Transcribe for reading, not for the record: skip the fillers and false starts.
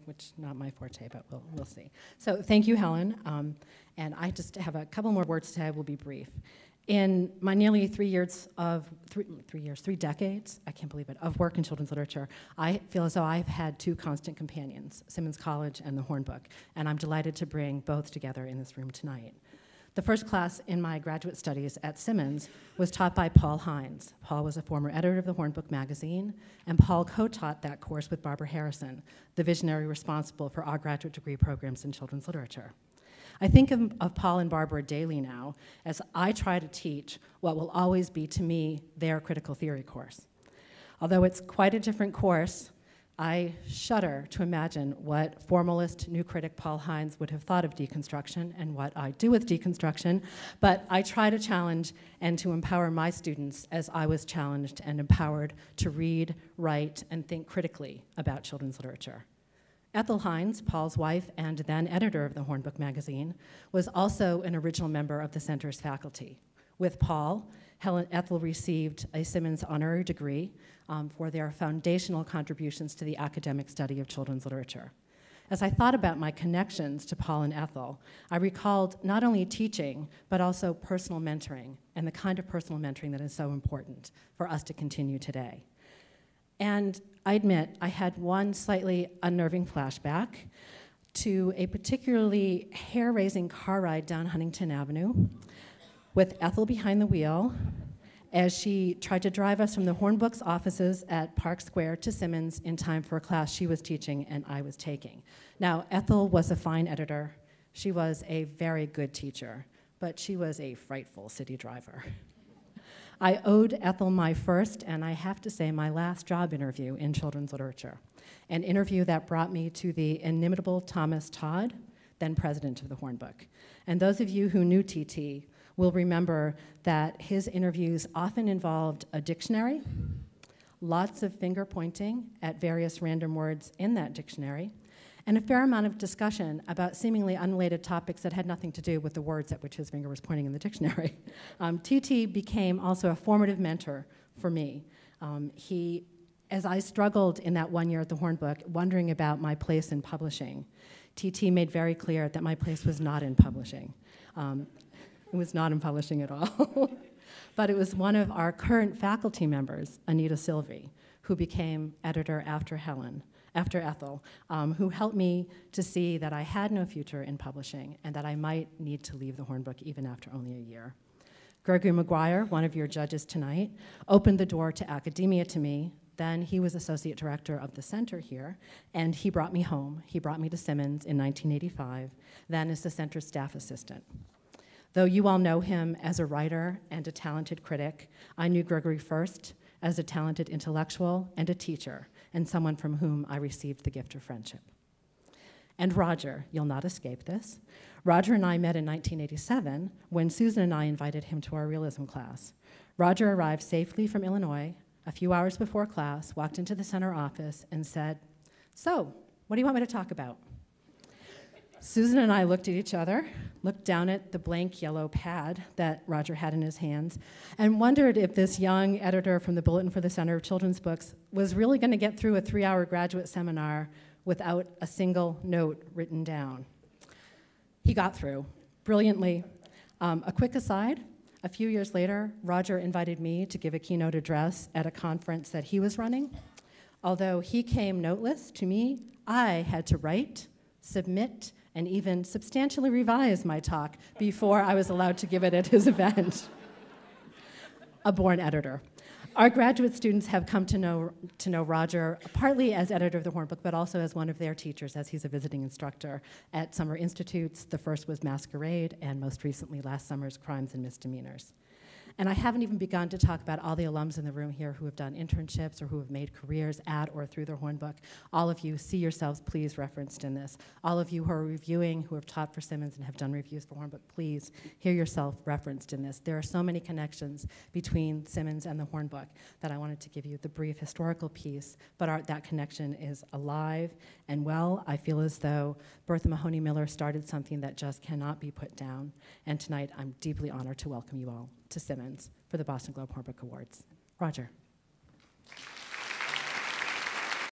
which not my forte, but we'll see. So thank you, Helen. And I just have a couple more words to say. I will be brief. In my nearly 3 decades, I can't believe it, of work in children's literature, I feel as though I've had two constant companions, Simmons College and the Horn Book, and I'm delighted to bring both together in this room tonight. The first class in my graduate studies at Simmons was taught by Paul Hines. Paul was a former editor of the Horn Book magazine, and Paul co-taught that course with Barbara Harrison, the visionary responsible for our graduate degree programs in children's literature. I think of Paul and Barbara daily now as I try to teach what will always be, to me, their critical theory course. Although it's quite a different course, I shudder to imagine what formalist new critic Paul Hines would have thought of deconstruction and what I do with deconstruction, but I try to challenge and to empower my students as I was challenged and empowered to read, write, and think critically about children's literature. Ethel Hines, Paul's wife and then editor of the Horn Book magazine, was also an original member of the center's faculty. With Paul, Ethel received a Simmons honorary degree for their foundational contributions to the academic study of children's literature. As I thought about my connections to Paul and Ethel, I recalled not only teaching, but also personal mentoring, and the kind of personal mentoring that is so important for us to continue today. And I admit, I had one slightly unnerving flashback to a particularly hair-raising car ride down Huntington Avenue with Ethel behind the wheel as she tried to drive us from the Horn Book's offices at Park Square to Simmons in time for a class she was teaching and I was taking. Now, Ethel was a fine editor. She was a very good teacher, but she was a frightful city driver. I owed Ethel my first, and I have to say my last job interview in children's literature, an interview that brought me to the inimitable Thomas Todd, then president of the Horn Book. And those of you who knew TT will remember that his interviews often involved a dictionary, lots of finger pointing at various random words in that dictionary, and a fair amount of discussion about seemingly unrelated topics that had nothing to do with the words at which his finger was pointing in the dictionary. TT became also a formative mentor for me. As I struggled in that 1 year at the Horn Book, wondering about my place in publishing, TT made very clear that my place was not in publishing. It was not in publishing at all. But it was one of our current faculty members, Anita Silvey, who became editor after Ethel, who helped me to see that I had no future in publishing and that I might need to leave the Horn Book even after only a year. Gregory Maguire, one of your judges tonight, opened the door to academia to me. Then he was associate director of the center here, and he brought me home. He brought me to Simmons in 1985, then as the center staff assistant. Though you all know him as a writer and a talented critic, I knew Gregory first as a talented intellectual and a teacher, and someone from whom I received the gift of friendship. And Roger, you'll not escape this. Roger and I met in 1987 when Susan and I invited him to our realism class. Roger arrived safely from Illinois a few hours before class, walked into the center office and said, "So, what do you want me to talk about?" Susan and I looked at each other, looked down at the blank yellow pad that Roger had in his hands, and wondered if this young editor from the Bulletin for the Center of Children's Books was really going to get through a 3-hour graduate seminar without a single note written down. He got through, brilliantly. A quick aside, a few years later, Roger invited me to give a keynote address at a conference that he was running. Although he came noteless to me, I had to write, submit, and even substantially revise my talk before I was allowed to give it at his event. A born editor. Our graduate students have come to know Roger partly as editor of the Horn Book, but also as one of their teachers, as he's a visiting instructor at summer institutes. The first was Masquerade, and most recently last summer's Crimes and Misdemeanors. And I haven't even begun to talk about all the alums in the room here who have done internships or who have made careers at or through the Horn Book. All of you, see yourselves please referenced in this. All of you who are reviewing, who have taught for Simmons and have done reviews for Horn Book, please hear yourself referenced in this. There are so many connections between Simmons and the Horn Book that I wanted to give you the brief historical piece, but that connection is alive and well. I feel as though Bertha Mahoney Miller started something that just cannot be put down. And tonight, I'm deeply honored to welcome you all to Simmons for the Boston Globe Horn Book Awards. Roger.